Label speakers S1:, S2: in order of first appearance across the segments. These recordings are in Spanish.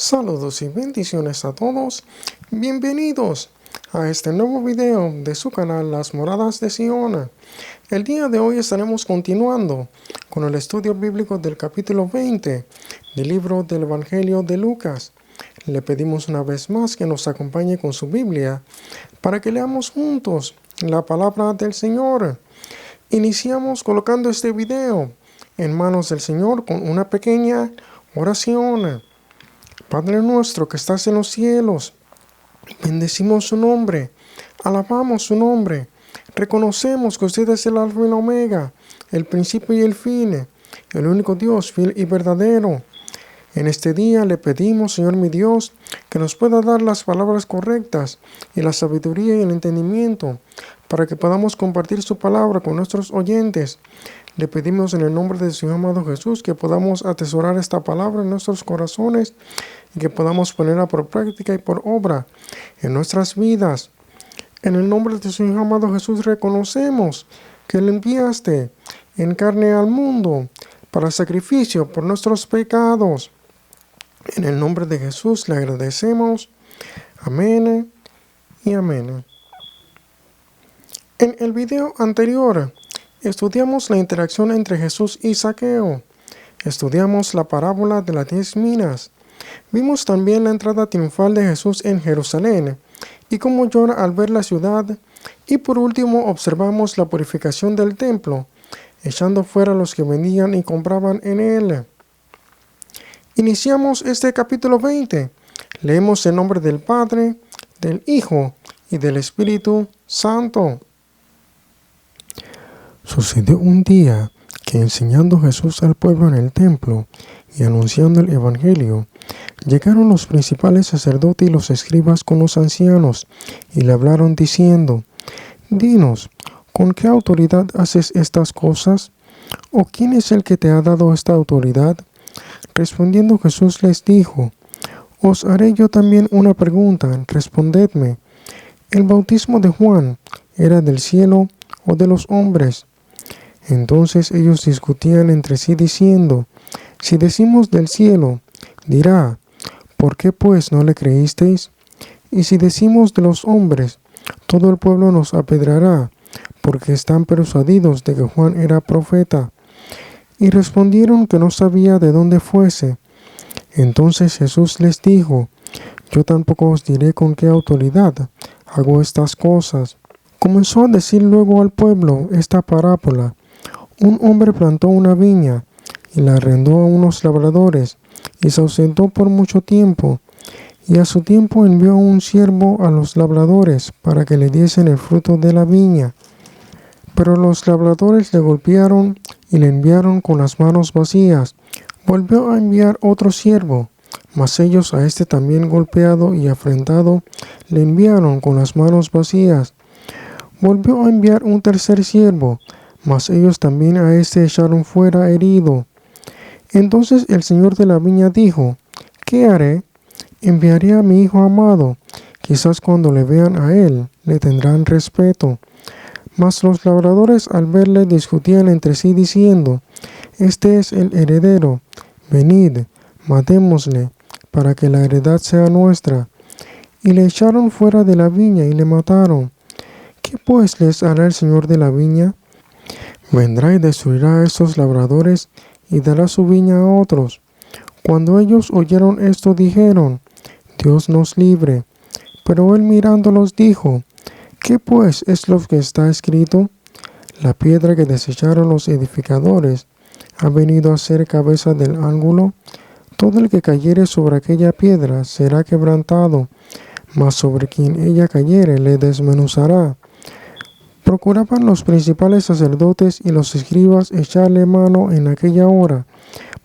S1: Saludos y bendiciones a todos. Bienvenidos a este nuevo video de su canal Las Moradas de Sion. El día de hoy estaremos continuando con el estudio bíblico del capítulo 20 del libro del Evangelio de Lucas. Le pedimos una vez más que nos acompañe con su Biblia para que leamos juntos la palabra del Señor. Iniciamos colocando este video en manos del Señor con una pequeña oración. Padre nuestro que estás en los cielos, bendecimos su nombre, alabamos su nombre, reconocemos que usted es el Alfa y el Omega, el principio y el fin, el único Dios fiel y verdadero. En este día le pedimos, Señor mi Dios, que nos pueda dar las palabras correctas y la sabiduría y el entendimiento para que podamos compartir su palabra con nuestros oyentes. Le pedimos en el nombre de su amado Jesús que podamos atesorar esta palabra en nuestros corazones y que podamos ponerla por práctica y por obra en nuestras vidas. En el nombre de su amado Jesús reconocemos que le enviaste en carne al mundo para sacrificio por nuestros pecados. En el nombre de Jesús le agradecemos. Amén y amén. En el video anterior estudiamos la interacción entre Jesús y Zaqueo. Estudiamos la parábola de las 10 minas. Vimos también la entrada triunfal de Jesús en Jerusalén y cómo llora al ver la ciudad. Y por último observamos la purificación del templo, echando fuera a los que vendían y compraban en él. Iniciamos este capítulo 20. Leemos en nombre del Padre, del Hijo y del Espíritu Santo. Sucedió un día que enseñando Jesús al pueblo en el templo y anunciando el evangelio, llegaron los principales sacerdotes y los escribas con los ancianos y le hablaron diciendo: Dinos, ¿con qué autoridad haces estas cosas? ¿O quién es el que te ha dado esta autoridad? Respondiendo Jesús les dijo: Os haré yo también una pregunta, respondedme. ¿El bautismo de Juan era del cielo o de los hombres? Entonces ellos discutían entre sí diciendo: Si decimos del cielo, dirá: ¿por qué pues no le creísteis? Y si decimos de los hombres, todo el pueblo nos apedrará, porque están persuadidos de que Juan era profeta. Y respondieron que no sabía de dónde fuese. Entonces Jesús les dijo: Yo tampoco os diré con qué autoridad hago estas cosas. Comenzó a decir luego al pueblo esta parábola: Un hombre plantó una viña y la arrendó a unos labradores y se ausentó por mucho tiempo. Y a su tiempo envió a un siervo a los labradores para que le diesen el fruto de la viña. Pero los labradores le golpearon y le enviaron con las manos vacías. Volvió a enviar otro siervo, mas ellos a este también golpeado y afrentado le enviaron con las manos vacías. Volvió a enviar un tercer siervo, mas ellos también a este echaron fuera herido. Entonces el señor de la viña dijo: ¿Qué haré? Enviaré a mi hijo amado. Quizás cuando le vean a él, le tendrán respeto. Mas los labradores al verle discutían entre sí diciendo: Este es el heredero. Venid, matémosle, para que la heredad sea nuestra. Y le echaron fuera de la viña y le mataron. ¿Qué pues les hará el señor de la viña? Vendrá y destruirá a estos labradores y dará su viña a otros. Cuando ellos oyeron esto dijeron: Dios nos libre. Pero él mirándolos dijo: ¿Qué pues es lo que está escrito? La piedra que desecharon los edificadores ha venido a ser cabeza del ángulo. Todo el que cayere sobre aquella piedra será quebrantado, mas sobre quien ella cayere le desmenuzará. Procuraban los principales sacerdotes y los escribas echarle mano en aquella hora,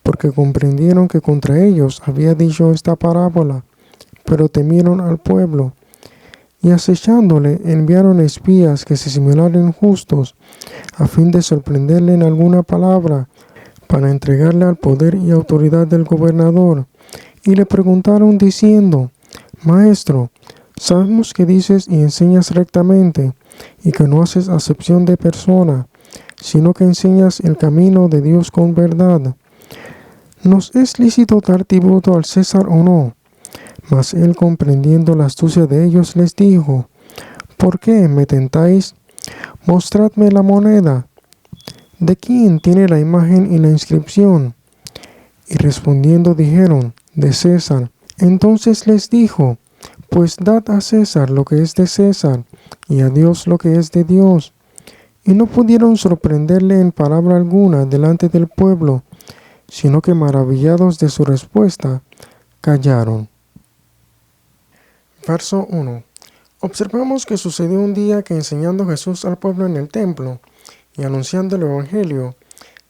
S1: porque comprendieron que contra ellos había dicho esta parábola, pero temieron al pueblo. Y acechándole enviaron espías que se simularan justos, a fin de sorprenderle en alguna palabra, para entregarle al poder y autoridad del gobernador. Y le preguntaron diciendo: Maestro, sabemos que dices y enseñas rectamente, y que no haces acepción de persona, sino que enseñas el camino de Dios con verdad. ¿Nos es lícito dar tributo al César o no? Mas él, comprendiendo la astucia de ellos, les dijo: ¿Por qué me tentáis? Mostradme la moneda. ¿De quién tiene la imagen y la inscripción? Y respondiendo dijeron: de César. Entonces les dijo: pues dad a César lo que es de César, y a Dios lo que es de Dios. Y no pudieron sorprenderle en palabra alguna delante del pueblo, sino que, maravillados de su respuesta, callaron. Verso 1. Observamos que sucedió un día que, enseñando Jesús al pueblo en el templo y anunciando el evangelio,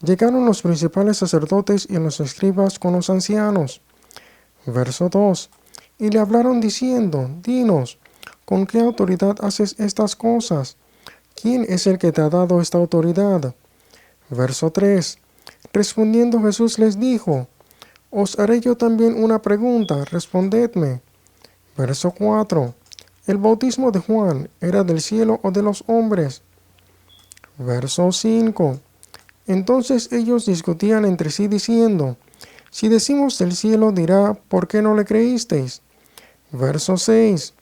S1: llegaron los principales sacerdotes y los escribas con los ancianos. Verso 2. Y le hablaron diciendo: dinos, ¿con qué autoridad haces estas cosas? ¿Quién es el que te ha dado esta autoridad? Verso 3. Respondiendo Jesús les dijo: os haré yo también una pregunta, respondedme. Verso 4. ¿El bautismo de Juan era del cielo o de los hombres? Verso 5. Entonces ellos discutían entre sí diciendo: si decimos del cielo, dirá: ¿por qué no le creísteis? Verso 6.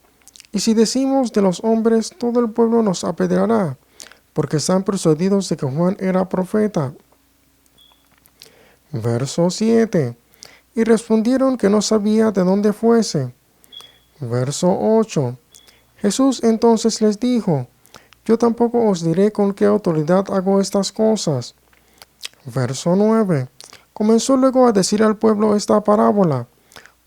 S1: Y si decimos de los hombres, todo el pueblo nos apedreará, porque están persuadidos de que Juan era profeta. Verso 7. Y respondieron que no sabía de dónde fuese. Verso 8. Jesús entonces les dijo: yo tampoco os diré con qué autoridad hago estas cosas. Verso 9. Comenzó luego a decir al pueblo esta parábola: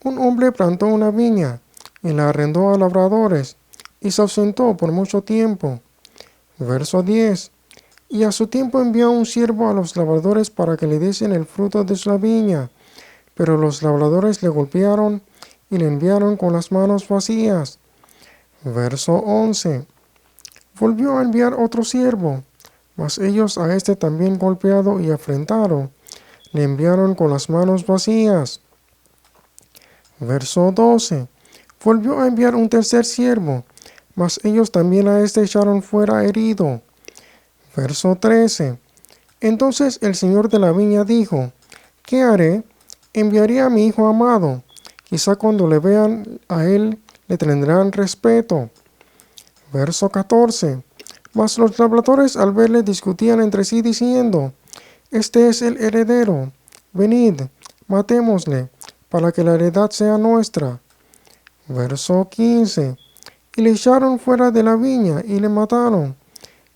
S1: un hombre plantó una viña y la arrendó a labradores, y se ausentó por mucho tiempo. Verso 10. Y a su tiempo envió un siervo a los labradores para que le diesen el fruto de su viña, pero los labradores le golpearon y le enviaron con las manos vacías. Verso 11. Volvió a enviar otro siervo, mas ellos a este también golpeado y afrentado, le enviaron con las manos vacías. Verso 12. Volvió a enviar un tercer siervo, mas ellos también a este echaron fuera herido. Verso 13. Entonces el señor de la viña dijo: ¿qué haré? Enviaré a mi hijo amado. Quizá cuando le vean a él le tendrán respeto. Verso 14. Mas los labradores al verle discutían entre sí diciendo: este es el heredero. Venid, matémosle, para que la heredad sea nuestra. Verso 15. Y le echaron fuera de la viña y le mataron.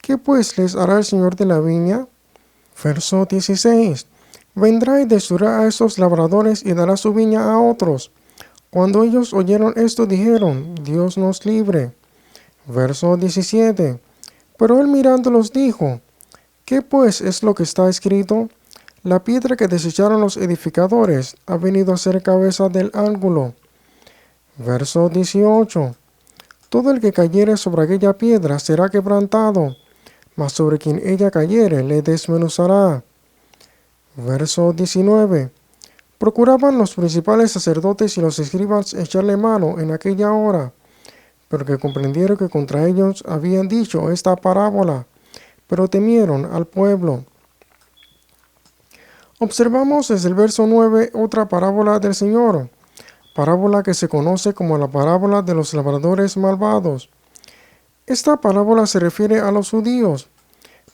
S1: ¿Qué pues les hará el señor de la viña? Verso 16. Vendrá y destruirá a esos labradores y dará su viña a otros. Cuando ellos oyeron esto, dijeron: Dios nos libre. Verso 17. Pero él mirándolos dijo: ¿qué pues es lo que está escrito? La piedra que desecharon los edificadores ha venido a ser cabeza del ángulo. Verso 18. Todo el que cayere sobre aquella piedra será quebrantado, mas sobre quien ella cayere le desmenuzará. Verso 19. Procuraban los principales sacerdotes y los escribas echarle mano en aquella hora, pero que comprendieron que contra ellos habían dicho esta parábola, pero temieron al pueblo. Observamos desde el verso 9 otra parábola del Señor, parábola que se conoce como la parábola de los labradores malvados. Esta parábola se refiere a los judíos,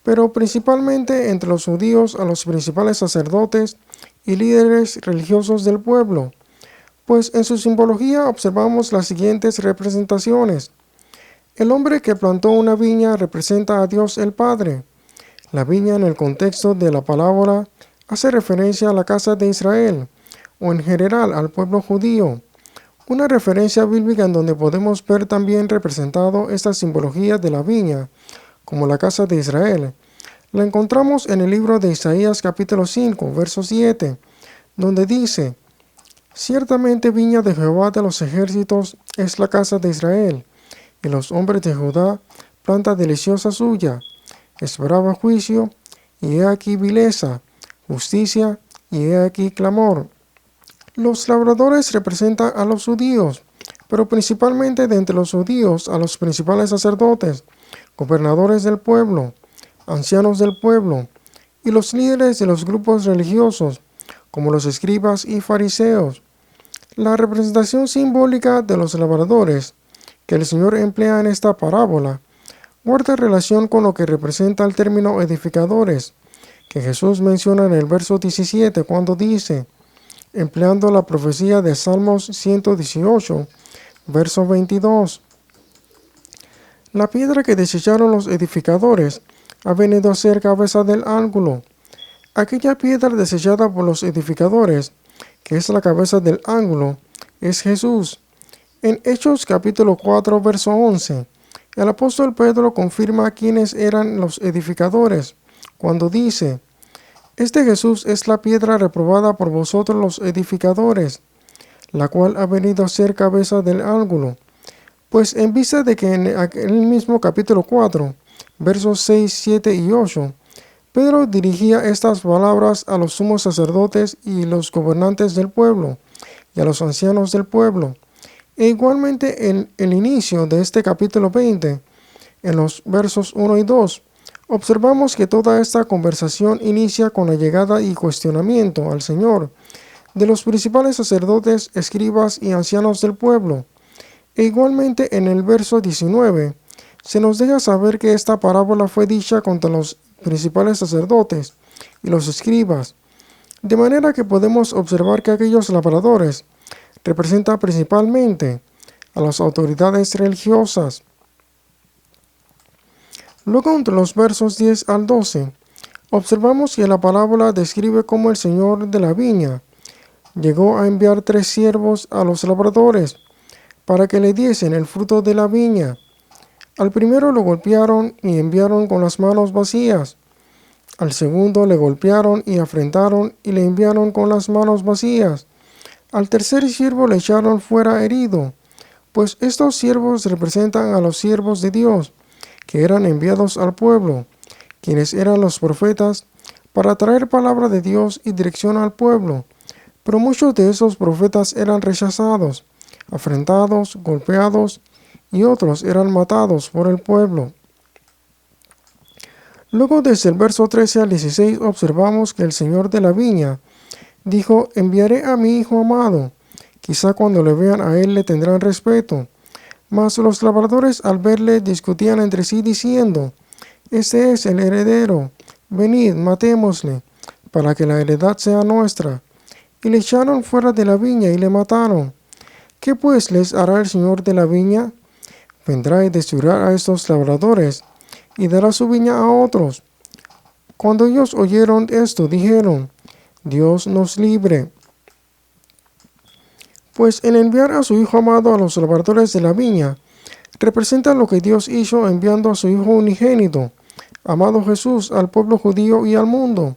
S1: pero principalmente entre los judíos a los principales sacerdotes y líderes religiosos del pueblo, pues en su simbología observamos las siguientes representaciones. El hombre que plantó una viña representa a Dios el Padre. La viña en el contexto de la parábola hace referencia a la casa de Israel, o en general al pueblo judío. Una referencia bíblica en donde podemos ver también representado esta simbología de la viña, como la casa de Israel, la encontramos en el libro de Isaías capítulo 5, verso 7, donde dice: ciertamente viña de Jehová de los ejércitos es la casa de Israel, y los hombres de Judá planta deliciosa suya. Esperaba juicio, y he aquí vileza, justicia, y he aquí clamor. Los labradores representan a los judíos, pero principalmente de entre los judíos a los principales sacerdotes, gobernadores del pueblo, ancianos del pueblo, y los líderes de los grupos religiosos, como los escribas y fariseos. La representación simbólica de los labradores que el Señor emplea en esta parábola guarda relación con lo que representa el término edificadores, que Jesús menciona en el verso 17 cuando dice, empleando la profecía de Salmos 118, verso 22, la piedra que desecharon los edificadores ha venido a ser cabeza del ángulo. Aquella piedra desechada por los edificadores, que es la cabeza del ángulo, es Jesús. En Hechos capítulo 4, verso 11, el apóstol Pedro confirma quiénes eran los edificadores, cuando dice, este Jesús es la piedra reprobada por vosotros los edificadores, la cual ha venido a ser cabeza del ángulo. Pues en vista de que en el mismo capítulo 4, versos 6, 7 y 8, Pedro dirigía estas palabras a los sumos sacerdotes y los gobernantes del pueblo, y a los ancianos del pueblo. E igualmente en el inicio de este capítulo 20, en los versos 1 y 2, observamos que toda esta conversación inicia con la llegada y cuestionamiento al Señor de los principales sacerdotes, escribas y ancianos del pueblo. E igualmente en el verso 19, se nos deja saber que esta parábola fue dicha contra los principales sacerdotes y los escribas, de manera que podemos observar que aquellos labradores representan principalmente a las autoridades religiosas. Luego, entre los versos 10 al 12, observamos que la parábola describe cómo el señor de la viña llegó a enviar 3 siervos a los labradores para que le diesen el fruto de la viña. Al primero lo golpearon y enviaron con las manos vacías. Al segundo le golpearon y afrentaron y le enviaron con las manos vacías. Al tercer siervo le echaron fuera herido, pues estos siervos representan a los siervos de Dios, que eran enviados al pueblo, quienes eran los profetas, para traer palabra de Dios y dirección al pueblo. Pero muchos de esos profetas eran rechazados, afrentados, golpeados, y otros eran matados por el pueblo. Luego, desde el verso 13 al 16, observamos que el Señor de la viña dijo, enviaré a mi hijo amado. Quizá cuando le vean a él le tendrán respeto. Mas los labradores al verle discutían entre sí diciendo, este es el heredero, venid, matémosle, para que la heredad sea nuestra. Y le echaron fuera de la viña y le mataron. ¿Qué pues les hará el Señor de la viña? Vendrá y destruirá a estos labradores, y dará su viña a otros. Cuando ellos oyeron esto, dijeron, Dios nos libre. Pues el enviar a su Hijo amado a los labradores de la viña, representa lo que Dios hizo enviando a su Hijo unigénito, amado Jesús, al pueblo judío y al mundo.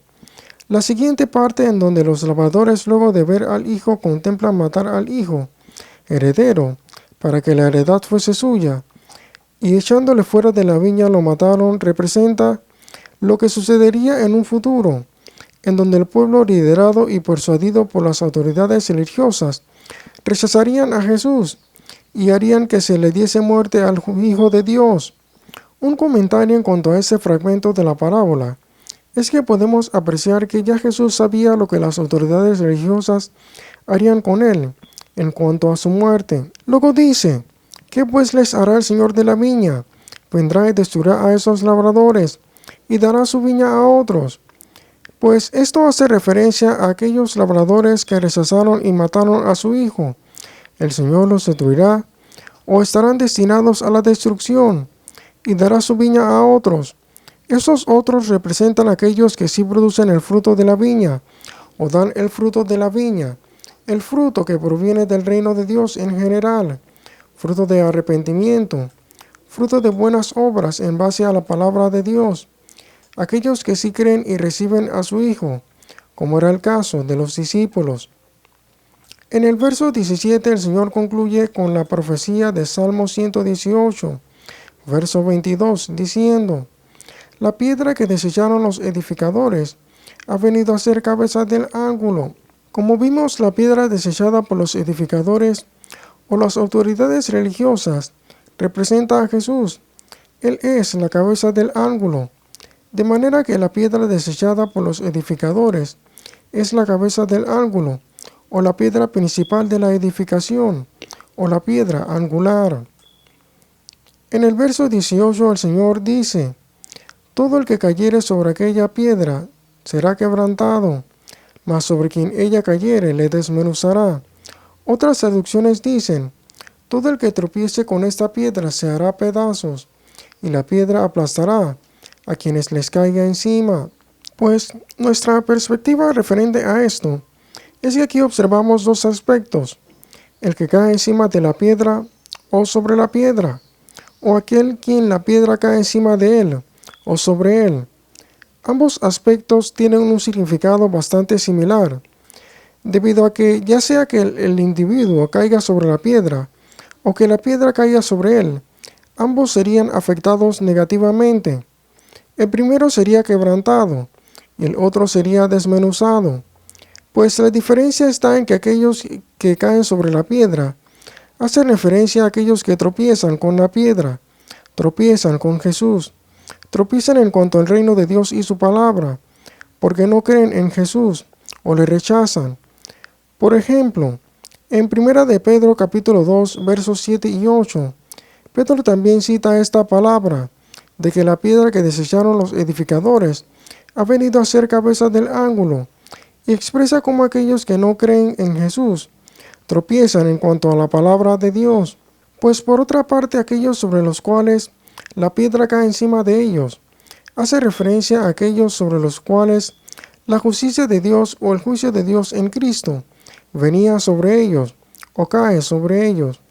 S1: La siguiente parte en donde los labradores luego de ver al Hijo contemplan matar al Hijo, heredero, para que la heredad fuese suya, y echándole fuera de la viña lo mataron, representa lo que sucedería en un futuro, en donde el pueblo liderado y persuadido por las autoridades religiosas rechazarían a Jesús y harían que se le diese muerte al Hijo de Dios. Un comentario en cuanto a ese fragmento de la parábola es que podemos apreciar que ya Jesús sabía lo que las autoridades religiosas harían con él en cuanto a su muerte. Luego dice, ¿qué pues les hará el Señor de la viña? Vendrá y destruirá a esos labradores y dará su viña a otros. Pues esto hace referencia a aquellos labradores que rechazaron y mataron a su hijo. El Señor los destruirá o estarán destinados a la destrucción y dará su viña a otros. Estos otros representan a aquellos que sí producen el fruto de la viña o dan el fruto de la viña, el fruto que proviene del reino de Dios en general, fruto de arrepentimiento, fruto de buenas obras en base a la palabra de Dios. Aquellos que sí creen y reciben a su Hijo, como era el caso de los discípulos. En el verso 17 el Señor concluye con la profecía de Salmo 118, verso 22, diciendo, la piedra que desecharon los edificadores ha venido a ser cabeza del ángulo. Como vimos, la piedra desechada por los edificadores o las autoridades religiosas representa a Jesús. Él es la cabeza del ángulo. De manera que la piedra desechada por los edificadores es la cabeza del ángulo, o la piedra principal de la edificación, o la piedra angular. En el verso 18 el Señor dice: todo el que cayere sobre aquella piedra será quebrantado, mas sobre quien ella cayere le desmenuzará. Otras traducciones dicen: todo el que tropiece con esta piedra se hará pedazos, y la piedra aplastará a quienes les caiga encima. Pues nuestra perspectiva referente a esto es que aquí observamos dos aspectos: el que cae encima de la piedra o sobre la piedra, o aquel quien la piedra cae encima de él o sobre él. Ambos aspectos tienen un significado bastante similar, debido a que ya sea que el individuo caiga sobre la piedra o que la piedra caiga sobre él, ambos serían afectados negativamente. El primero sería quebrantado y el otro sería desmenuzado. Pues la diferencia está en que aquellos que caen sobre la piedra hacen referencia a aquellos que tropiezan con la piedra, tropiezan con Jesús, tropiezan en cuanto al reino de Dios y su palabra, porque no creen en Jesús o le rechazan. Por ejemplo, en 1 de Pedro capítulo 2 versos 7 y 8, Pedro también cita esta palabra, de que la piedra que desecharon los edificadores ha venido a ser cabeza del ángulo, y expresa cómo aquellos que no creen en Jesús tropiezan en cuanto a la palabra de Dios. Pues por otra parte aquellos sobre los cuales la piedra cae encima de ellos, hace referencia a aquellos sobre los cuales la justicia de Dios o el juicio de Dios en Cristo venía sobre ellos o cae sobre ellos,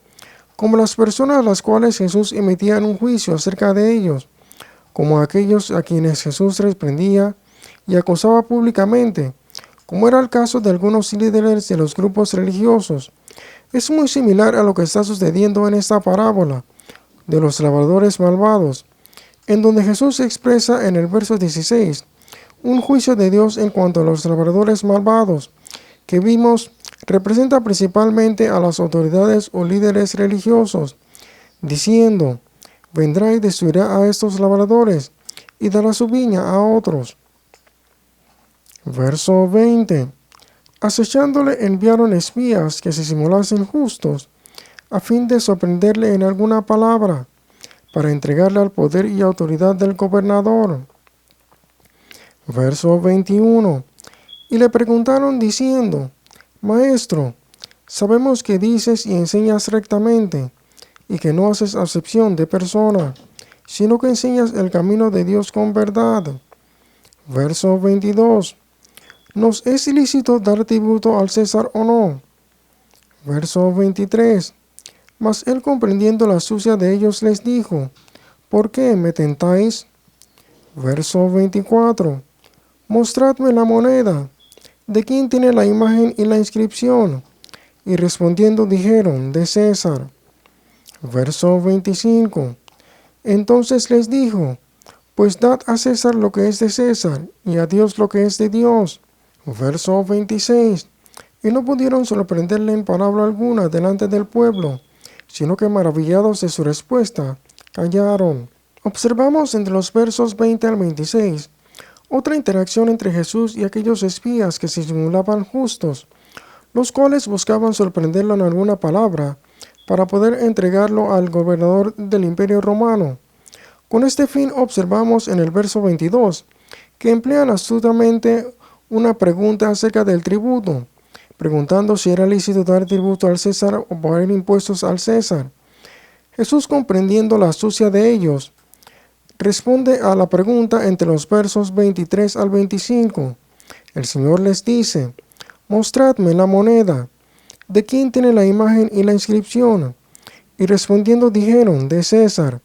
S1: como las personas a las cuales Jesús emitía un juicio acerca de ellos, como aquellos a quienes Jesús reprendía y acosaba públicamente, como era el caso de algunos líderes de los grupos religiosos. Es muy similar a lo que está sucediendo en esta parábola de los labradores malvados, en donde Jesús expresa en el verso 16 un juicio de Dios en cuanto a los labradores malvados, que vimos representa principalmente a las autoridades o líderes religiosos, diciendo: vendrá y destruirá a estos labradores y dará su viña a otros. Verso 20. Acechándole enviaron espías que se simulasen justos, a fin de sorprenderle en alguna palabra, para entregarle al poder y autoridad del gobernador. Verso 21. Y le preguntaron diciendo: Maestro, sabemos que dices y enseñas rectamente, y que no haces acepción de persona, sino que enseñas el camino de Dios con verdad. Verso 22. ¿Nos es ilícito dar tributo al César o no? Verso 23. Mas él, comprendiendo la astucia de ellos, les dijo: ¿por qué me tentáis? Verso 24. Mostradme la moneda. ¿De quién tiene la imagen y la inscripción? Y respondiendo dijeron: de César. Verso 25. Entonces les dijo: pues dad a César lo que es de César, y a Dios lo que es de Dios. Verso 26. Y no pudieron sorprenderle en palabra alguna delante del pueblo, sino que maravillados de su respuesta, callaron. Observamos entre los versos 20 al 26 otra interacción entre Jesús y aquellos espías que se simulaban justos, los cuales buscaban sorprenderlo en alguna palabra para poder entregarlo al gobernador del Imperio Romano. Con este fin observamos en el verso 22 que emplean astutamente una pregunta acerca del tributo, preguntando si era lícito dar tributo al César o pagar impuestos al César. Jesús, comprendiendo la astucia de ellos, responde a la pregunta entre los versos 23 al 25. El Señor les dice: mostradme la moneda. ¿De quién tiene la imagen y la inscripción? Y respondiendo dijeron: de César.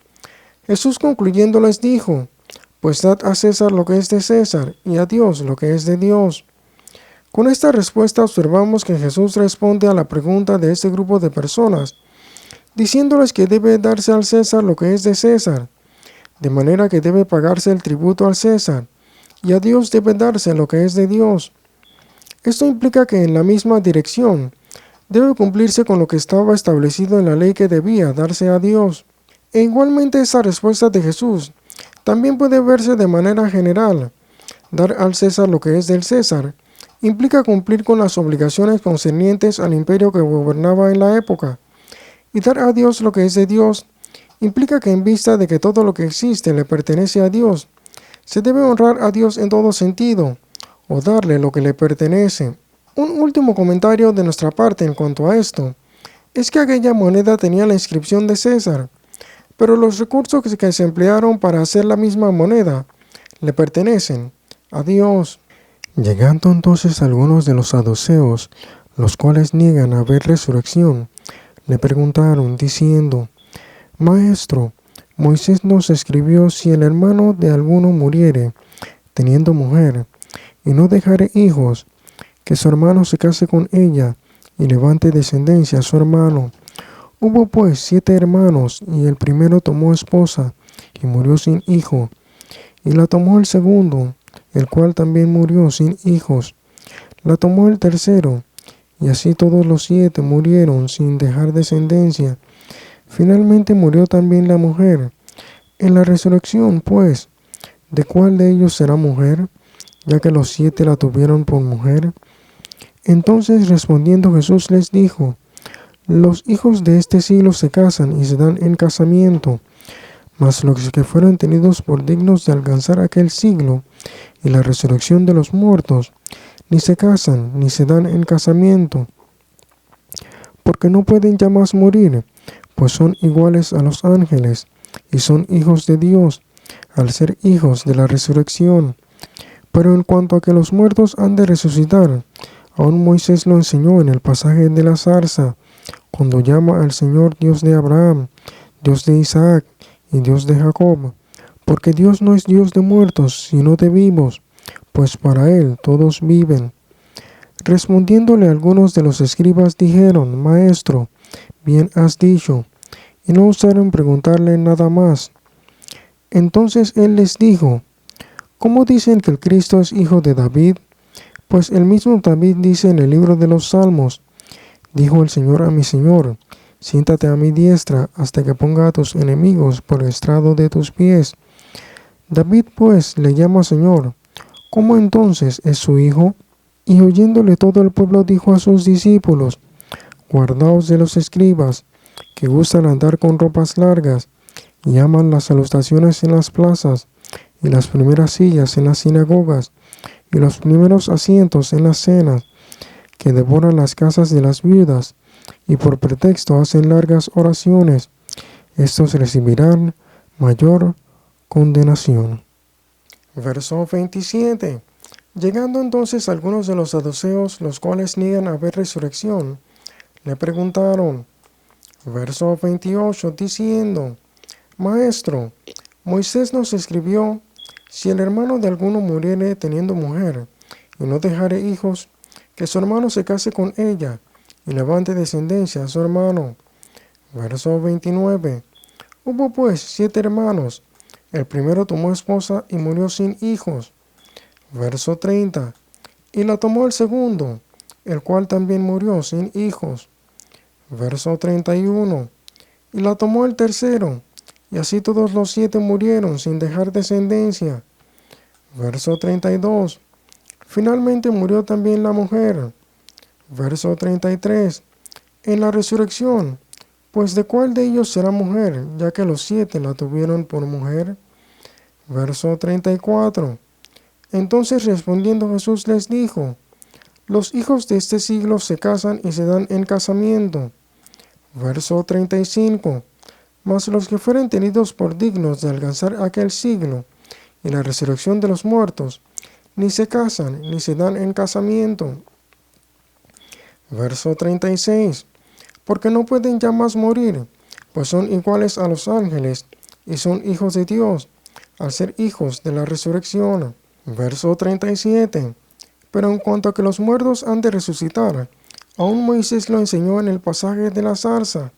S1: Jesús, concluyendo, les dijo: pues dad a César lo que es de César, y a Dios lo que es de Dios. Con esta respuesta observamos que Jesús responde a la pregunta de este grupo de personas, diciéndoles que debe darse al César lo que es de César, de manera que debe pagarse el tributo al César, y a Dios debe darse lo que es de Dios. Esto implica que en la misma dirección debe cumplirse con lo que estaba establecido en la ley que debía darse a Dios. E igualmente esa respuesta de Jesús también puede verse de manera general: dar al César lo que es del César, implica cumplir con las obligaciones concernientes al imperio que gobernaba en la época. Y dar a Dios lo que es de Dios implica que en vista de que todo lo que existe le pertenece a Dios, se debe honrar a Dios en todo sentido, o darle lo que le pertenece. Un último comentario de nuestra parte en cuanto a esto es que aquella moneda tenía la inscripción de César, pero los recursos que se emplearon para hacer la misma moneda le pertenecen a Dios. Llegando entonces algunos de los saduceos, los cuales niegan haber resurrección, le preguntaron diciendo: Maestro, Moisés nos escribió: si el hermano de alguno muriere, teniendo mujer, y no dejare hijos, que su hermano se case con ella, y levante descendencia a su hermano. Hubo pues 7 hermanos, y el primero tomó esposa, y murió sin hijo. Y la tomó el segundo, el cual también murió sin hijos. La tomó el tercero, y así todos los 7 murieron sin dejar descendencia. Finalmente murió también la mujer. En la resurrección, pues, ¿de cuál de ellos será mujer, ya que los 7 la tuvieron por mujer? Entonces respondiendo Jesús les dijo: Los hijos de este siglo se casan y se dan en casamiento, mas los que fueron tenidos por dignos de alcanzar aquel siglo y la resurrección de los muertos, ni se casan ni se dan en casamiento, porque no pueden ya más morir, pues son iguales a los ángeles, y son hijos de Dios, al ser hijos de la resurrección. Pero en cuanto a que los muertos han de resucitar, aún Moisés lo enseñó en el pasaje de la zarza, cuando llama al Señor Dios de Abraham, Dios de Isaac y Dios de Jacob, porque Dios no es Dios de muertos, sino de vivos, pues para Él todos viven. Respondiéndole algunos de los escribas dijeron: Maestro, bien has dicho, y no osaron preguntarle nada más. Entonces Él les dijo: ¿Cómo dicen que el Cristo es hijo de David? Pues el mismo David dice en el libro de los Salmos: Dijo el Señor a mi Señor: Siéntate a mi diestra hasta que ponga a tus enemigos por estrado de tus pies. David pues le llama Señor. ¿Cómo entonces es su hijo? Y oyéndole todo el pueblo dijo a sus discípulos: Guardaos de los escribas, que gustan andar con ropas largas, y aman las salutaciones en las plazas, y las primeras sillas en las sinagogas, y los primeros asientos en las cenas, que devoran las casas de las viudas, y por pretexto hacen largas oraciones. Estos recibirán mayor condenación. Verso 27. Llegando entonces algunos de los saduceos, los cuales niegan haber resurrección, le preguntaron, verso 28, diciendo: Maestro, Moisés nos escribió: si el hermano de alguno muriere teniendo mujer, y no dejare hijos, que su hermano se case con ella, y levante descendencia a su hermano. Verso 29. Hubo pues 7 hermanos. El primero tomó esposa y murió sin hijos. Verso 30. Y la tomó el segundo, el cual también murió sin hijos. Verso 31. Y la tomó el tercero, y así todos los 7 murieron sin dejar descendencia. Verso 32. Finalmente murió también la mujer. Verso 33. En la resurrección, pues ¿de cuál de ellos será mujer, ya que los 7 la tuvieron por mujer? Verso 34. Entonces respondiendo Jesús les dijo: Los hijos de este siglo se casan y se dan en casamiento. Verso 35. Mas los que fueren tenidos por dignos de alcanzar aquel siglo y la resurrección de los muertos, ni se casan ni se dan en casamiento. Verso 36. Porque no pueden ya más morir, pues son iguales a los ángeles y son hijos de Dios, al ser hijos de la resurrección. Verso 37. Pero en cuanto a que los muertos han de resucitar, aún Moisés lo enseñó en el pasaje de la zarza,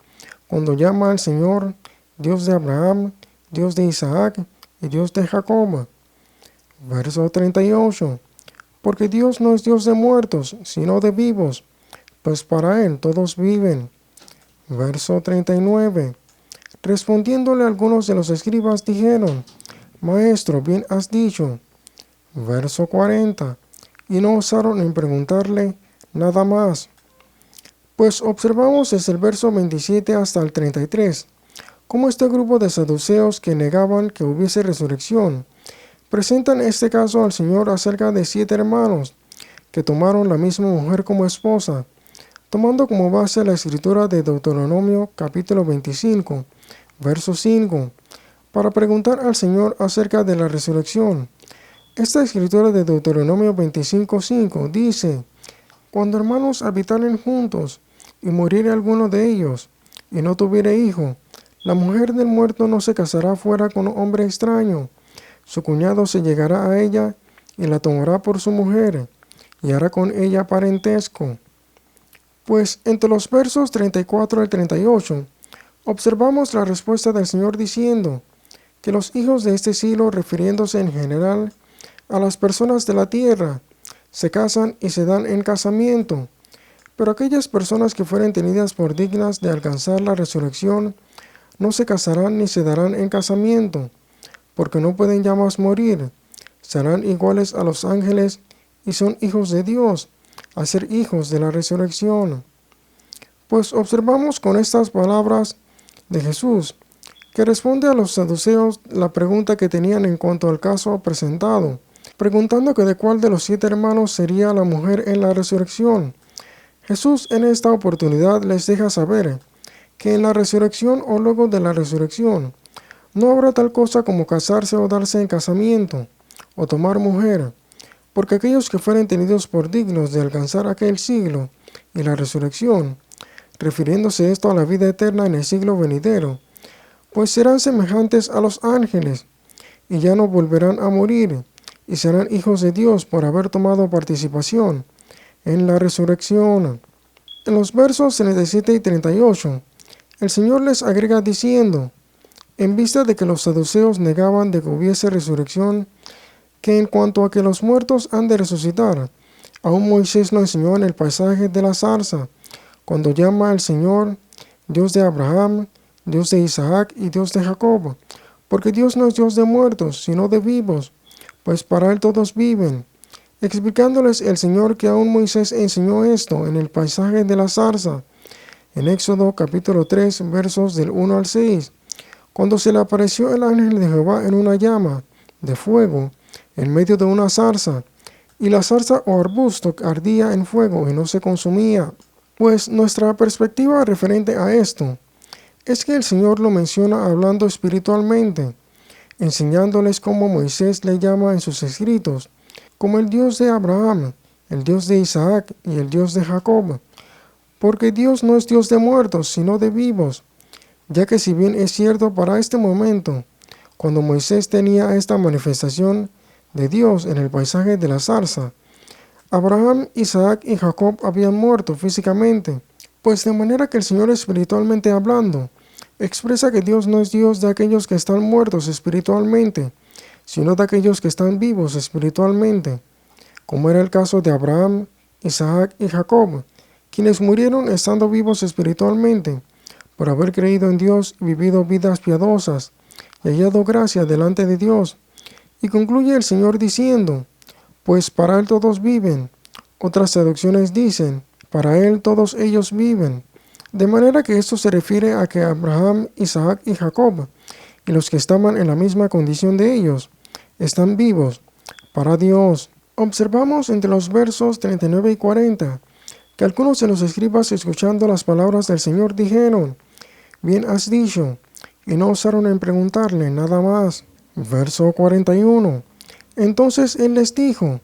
S1: cuando llama al Señor Dios de Abraham, Dios de Isaac y Dios de Jacob. Verso 38. Porque Dios no es Dios de muertos, sino de vivos, pues para Él todos viven. Verso 39. Respondiéndole algunos de los escribas dijeron: Maestro, bien has dicho. Verso 40. y no osaron en preguntarle nada más. Pues observamos desde el verso 27 hasta el 33, cómo este grupo de saduceos que negaban que hubiese resurrección, presentan este caso al Señor acerca de 7 hermanos, que tomaron la misma mujer como esposa, tomando como base la escritura de Deuteronomio capítulo 25, verso 5, para preguntar al Señor acerca de la resurrección. Esta escritura de Deuteronomio 25:5 dice: cuando hermanos habitaren juntos, y muriere alguno de ellos, y no tuviere hijo, la mujer del muerto no se casará fuera con hombre extraño. Su cuñado se llegará a ella, y la tomará por su mujer, y hará con ella parentesco. Pues entre los versos 34 al 38, observamos la respuesta del Señor diciendo que los hijos de este siglo, refiriéndose en general a las personas de la tierra, se casan y se dan en casamiento, pero aquellas personas que fueren tenidas por dignas de alcanzar la resurrección no se casarán ni se darán en casamiento, porque no pueden ya más morir, serán iguales a los ángeles y son hijos de Dios, a ser hijos de la resurrección. Pues observamos con estas palabras de Jesús, que responde a los saduceos la pregunta que tenían en cuanto al caso presentado, preguntando que de cuál de los 7 hermanos sería la mujer en la resurrección. Jesús en esta oportunidad les deja saber que en la resurrección o luego de la resurrección no habrá tal cosa como casarse o darse en casamiento o tomar mujer, porque aquellos que fueren tenidos por dignos de alcanzar aquel siglo y la resurrección, refiriéndose esto a la vida eterna en el siglo venidero, pues serán semejantes a los ángeles, y ya no volverán a morir, y serán hijos de Dios por haber tomado participación en la resurrección. En los versos 37 y 38, el Señor les agrega diciendo, en vista de que los saduceos negaban de que hubiese resurrección, que en cuanto a que los muertos han de resucitar, aún Moisés lo enseñó en el pasaje de la zarza, cuando llama al Señor Dios de Abraham, Dios de Isaac y Dios de Jacob, porque Dios no es Dios de muertos, sino de vivos, pues para Él todos viven. Explicándoles el Señor que aún Moisés enseñó esto en el pasaje de la zarza, en Éxodo capítulo 3, versos del 1 al 6, cuando se le apareció el ángel de Jehová en una llama de fuego en medio de una zarza, y la zarza o arbusto ardía en fuego y no se consumía. Pues nuestra perspectiva referente a esto es que el Señor lo menciona hablando espiritualmente, enseñándoles cómo Moisés le llama en sus escritos como el Dios de Abraham, el Dios de Isaac y el Dios de Jacob, porque Dios no es Dios de muertos, sino de vivos, ya que si bien es cierto para este momento, cuando Moisés tenía esta manifestación de Dios en el paisaje de la zarza, Abraham, Isaac y Jacob habían muerto físicamente, pues de manera que el Señor espiritualmente hablando, expresa que Dios no es Dios de aquellos que están muertos espiritualmente, sino de aquellos que están vivos espiritualmente, como era el caso de Abraham, Isaac y Jacob, quienes murieron estando vivos espiritualmente, por haber creído en Dios y vivido vidas piadosas, y hallado gracia delante de Dios. Y concluye el Señor diciendo, pues para Él todos viven. Otras traducciones dicen, para Él todos ellos viven. De manera que esto se refiere a que Abraham, Isaac y Jacob, y los que estaban en la misma condición de ellos, están vivos para Dios. Observamos entre los versos 39 y 40 que algunos de los escribas, escuchando las palabras del Señor, dijeron, bien has dicho, y no osaron en preguntarle nada más. Verso 41. Entonces Él les dijo,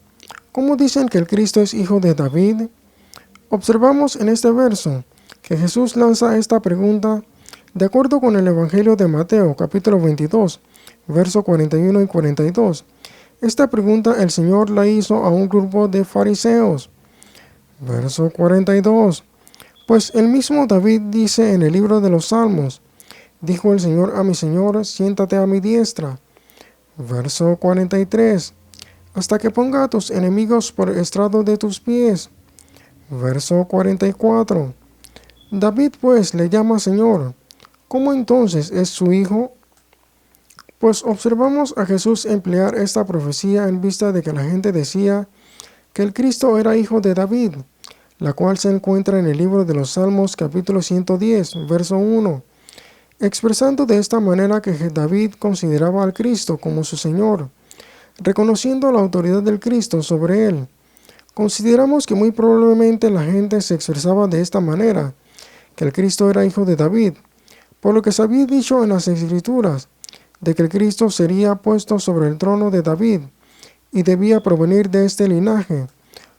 S1: ¿cómo dicen que el Cristo es hijo de David? Observamos en este verso que Jesús lanza esta pregunta de acuerdo con el Evangelio de Mateo, capítulo 22, versos 41 y 42. Esta pregunta el Señor la hizo a un grupo de fariseos. Verso 42. Pues el mismo David dice en el libro de los Salmos, dijo el Señor a mi Señor, siéntate a mi diestra. Verso 43. Hasta que ponga a tus enemigos por estrado de tus pies. Verso 44. David pues le llama Señor. ¿Cómo entonces es su hijo? Pues observamos a Jesús emplear esta profecía en vista de que la gente decía que el Cristo era hijo de David, la cual se encuentra en el libro de los Salmos capítulo 110, verso 1, expresando de esta manera que David consideraba al Cristo como su Señor, reconociendo la autoridad del Cristo sobre él. Consideramos que muy probablemente la gente se expresaba de esta manera, que el Cristo era hijo de David, por lo que se había dicho en las Escrituras, de que el Cristo sería puesto sobre el trono de David, y debía provenir de este linaje,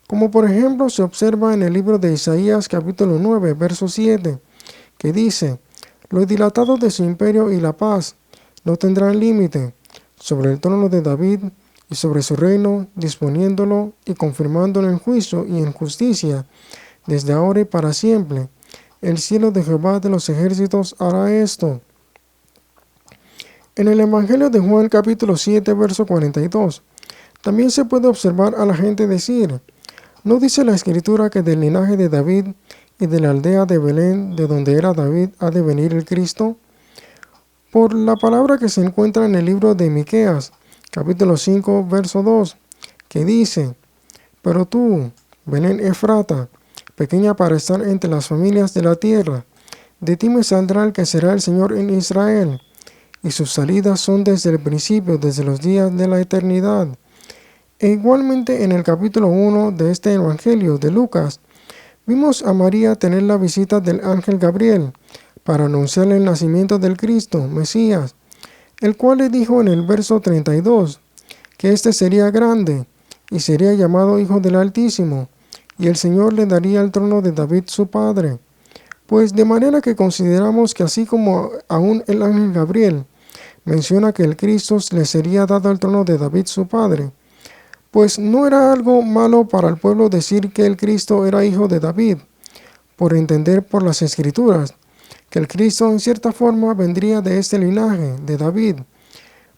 S1: como por ejemplo se observa en el libro de Isaías capítulo 9, verso 7, que dice: lo dilatado de su imperio y la paz no tendrán límite sobre el trono de David y sobre su reino, disponiéndolo y confirmándolo en juicio y en justicia, desde ahora y para siempre. El cielo de Jehová de los ejércitos hará esto. En el Evangelio de Juan capítulo 7, verso 42, también se puede observar a la gente decir: ¿no dice la Escritura que del linaje de David y de la aldea de Belén, de donde era David, ha de venir el Cristo? Por la palabra que se encuentra en el libro de Miqueas, capítulo 5, verso 2, que dice: pero tú, Belén Efrata, pequeña para estar entre las familias de la tierra, de ti me saldrá el que será el Señor en Israel, y sus salidas son desde el principio, desde los días de la eternidad. E igualmente en el capítulo 1 de este Evangelio de Lucas, vimos a María tener la visita del ángel Gabriel para anunciarle el nacimiento del Cristo, Mesías, el cual le dijo en el verso 32 que éste sería grande y sería llamado Hijo del Altísimo, y el Señor le daría el trono de David su padre. Pues de manera que consideramos que así como aún el ángel Gabriel menciona que el Cristo le sería dado el trono de David su padre, pues no era algo malo para el pueblo decir que el Cristo era hijo de David, por entender por las Escrituras que el Cristo en cierta forma vendría de este linaje, de David.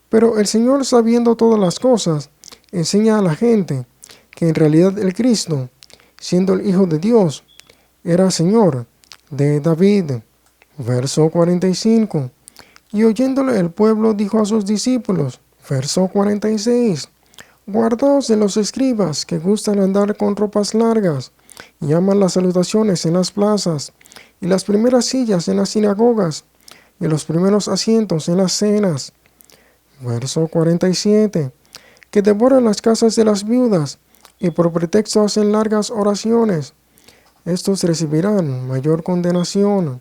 S1: Pero el Señor, sabiendo todas las cosas, enseña a la gente que en realidad el Cristo, siendo el Hijo de Dios, era Señor de David. Verso 45. Y oyéndole el pueblo dijo a sus discípulos, verso 46, guardaos de los escribas que gustan andar con ropas largas y aman las salutaciones en las plazas y las primeras sillas en las sinagogas y los primeros asientos en las cenas. Verso 47. Que devoran las casas de las viudas y por pretexto hacen largas oraciones. Estos recibirán mayor condenación.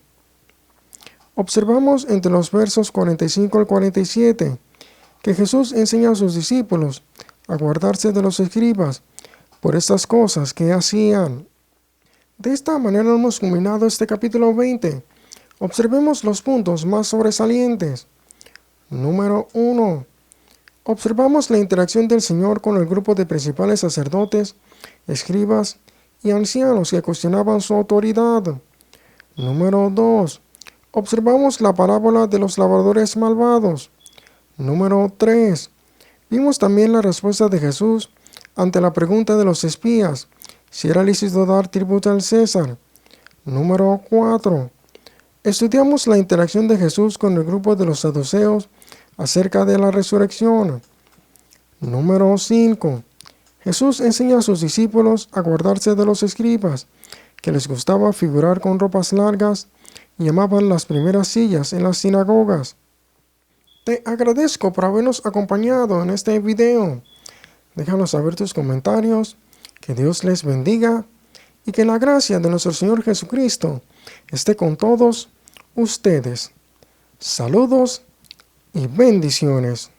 S1: Observamos entre los versos 45 al 47 que Jesús enseña a sus discípulos a guardarse de los escribas por estas cosas que hacían. De esta manera hemos culminado este capítulo 20. Observemos los puntos más sobresalientes. Número 1. Observamos la interacción del Señor con el grupo de principales sacerdotes, escribas y ancianos que cuestionaban su autoridad. Número 2. Observamos la parábola de los labradores malvados. Número 3. Vimos también la respuesta de Jesús ante la pregunta de los espías, si era lícito dar tributo al César. Número 4. Estudiamos la interacción de Jesús con el grupo de los saduceos acerca de la resurrección. Número 5. Jesús enseña a sus discípulos a guardarse de los escribas, que les gustaba figurar con ropas largas y amaban las primeras sillas en las sinagogas. Te agradezco por habernos acompañado en este video. Déjanos saber tus comentarios. Que Dios les bendiga y que la gracia de nuestro Señor Jesucristo esté con todos ustedes. Saludos y bendiciones.